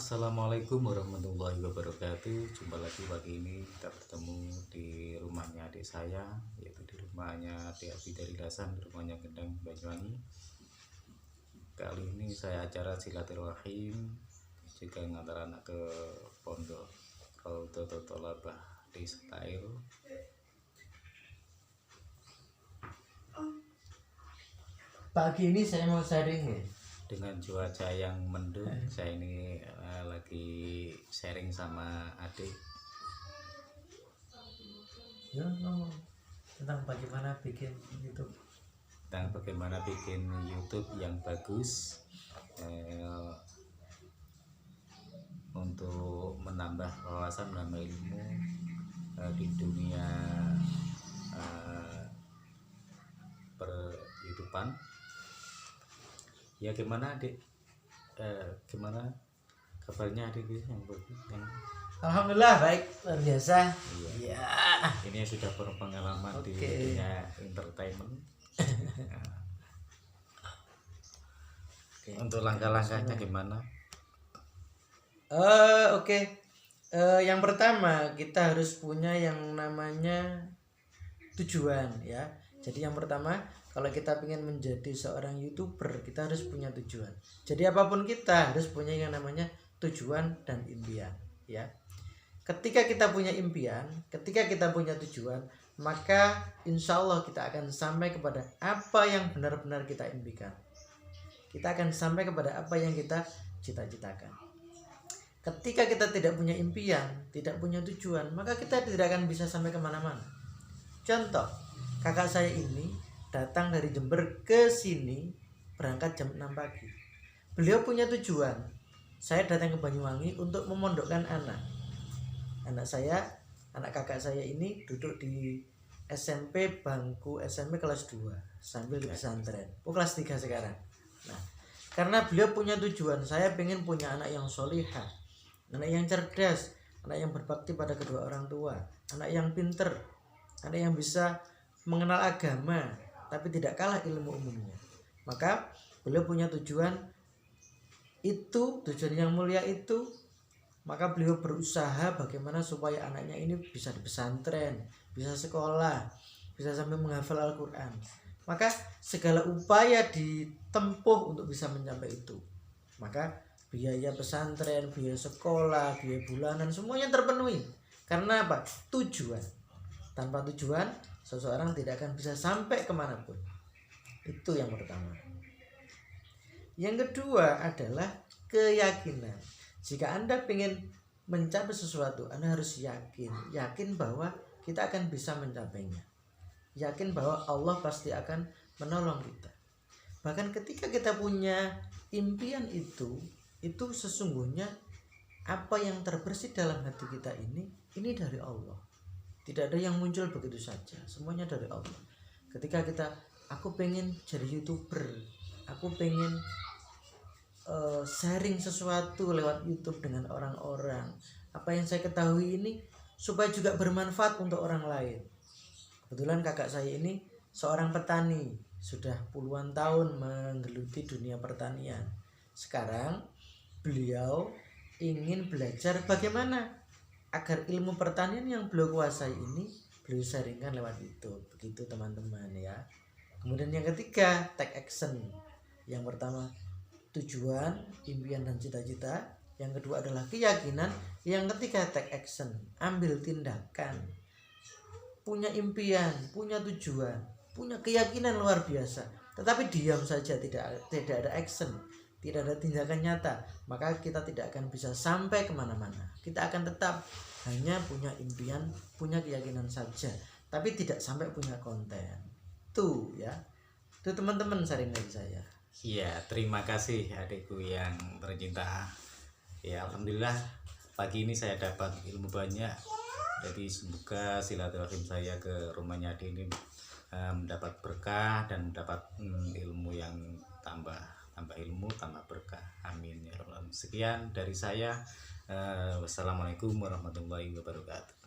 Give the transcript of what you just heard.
Assalamualaikum warahmatullahi wabarakatuh. Jumpa lagi pagi ini kita bertemu di rumahnya adik saya, yaitu di rumahnya adik Abi dari Lasan, di rumahnya Gendang Banyuwangi. Kali ini saya acara silaturahim juga ngantar anak ke pondok Raudhatul Thalabah di Setail. Pagi ini saya mau sharing ya. Dengan cuaca yang mendung, saya ini lagi sharing sama adik. Ya ngomong tentang bagaimana bikin YouTube. Tentang bagaimana bikin YouTube yang bagus untuk menambah wawasan, menambah ilmu di dunia per-YouTubean. Ya gimana adik? Gimana kabarnya adik yang Alhamdulillah baik, luar biasa. Iya. Ya. Ini sudah berpengalaman di dunia entertainment. Untuk langkah-langkahnya gimana? Yang pertama kita harus punya yang namanya tujuan ya. Jadi yang pertama, kalau kita ingin menjadi seorang YouTuber, kita harus punya tujuan. Jadi apapun kita harus punya yang namanya tujuan dan impian ya. Ketika kita punya impian, ketika kita punya tujuan, maka insya Allah kita akan sampai kepada apa yang benar-benar kita impikan. Kita akan sampai kepada apa yang kita cita-citakan. Ketika kita tidak punya impian, tidak punya tujuan, maka kita tidak akan bisa sampai kemana-mana. Contoh, kakak saya ini datang dari Jember ke sini berangkat jam 6 pagi. Beliau punya tujuan. Saya datang ke Banyuwangi untuk memondokkan anak. Anak kakak saya ini duduk di SMP, bangku SMP kelas 2 sambil di pesantren. Kelas 3 sekarang. Nah, karena beliau punya tujuan, saya pengen punya anak yang solihah, anak yang cerdas, anak yang berbakti pada kedua orang tua, anak yang pinter, anak yang bisa mengenal agama tapi tidak kalah ilmu umumnya. Maka beliau punya tujuan itu, tujuan yang mulia itu. Maka beliau berusaha bagaimana supaya anaknya ini bisa di pesantren, bisa sekolah, bisa sampai menghafal Al-Quran. Maka segala upaya ditempuh untuk bisa mencapai itu. Maka biaya pesantren, biaya sekolah, biaya bulanan semuanya terpenuhi. Karena apa? Tujuan. Tanpa tujuan seseorang tidak akan bisa sampai kemanapun. Itu yang pertama. Yang kedua adalah keyakinan. Jika Anda ingin mencapai sesuatu, Anda harus yakin bahwa kita akan bisa mencapainya. Yakin bahwa Allah pasti akan menolong kita. Bahkan ketika kita punya impian itu sesungguhnya apa yang terbersih dalam hati kita ini dari Allah. Tidak ada yang muncul begitu saja, semuanya dari Allah. Ketika aku pengen jadi YouTuber, aku pengen sharing sesuatu lewat YouTube dengan orang-orang, apa yang saya ketahui ini supaya juga bermanfaat untuk orang lain. Kebetulan kakak saya ini seorang petani, sudah puluhan tahun menggeluti dunia pertanian. Sekarang beliau ingin belajar bagaimana agar ilmu pertanian yang beliau kuasai ini beliau sharingkan lewat YouTube. Begitu teman-teman ya. Kemudian yang ketiga, take action. Yang pertama tujuan, impian dan cita-cita. Yang kedua adalah keyakinan. Yang ketiga take action, ambil tindakan. Punya impian, punya tujuan, punya keyakinan luar biasa, tetapi diam saja, tidak ada action, tidak ada tindakan nyata, maka kita tidak akan bisa sampai kemana-mana. Kita akan tetap hanya punya impian, punya keyakinan saja, tapi tidak sampai punya konten. Tuh ya, itu teman-teman sharing dari saya. Iya, terima kasih adikku yang tercinta. Ya, alhamdulillah pagi ini saya dapat ilmu banyak. Jadi semoga silaturahim saya ke rumahnya adik ini mendapat berkah dan mendapat ilmu yang tambah ilmu, tambah berkah. Amin ya rabbal alamin. Sekian dari saya. Wassalamualaikum warahmatullahi wabarakatuh.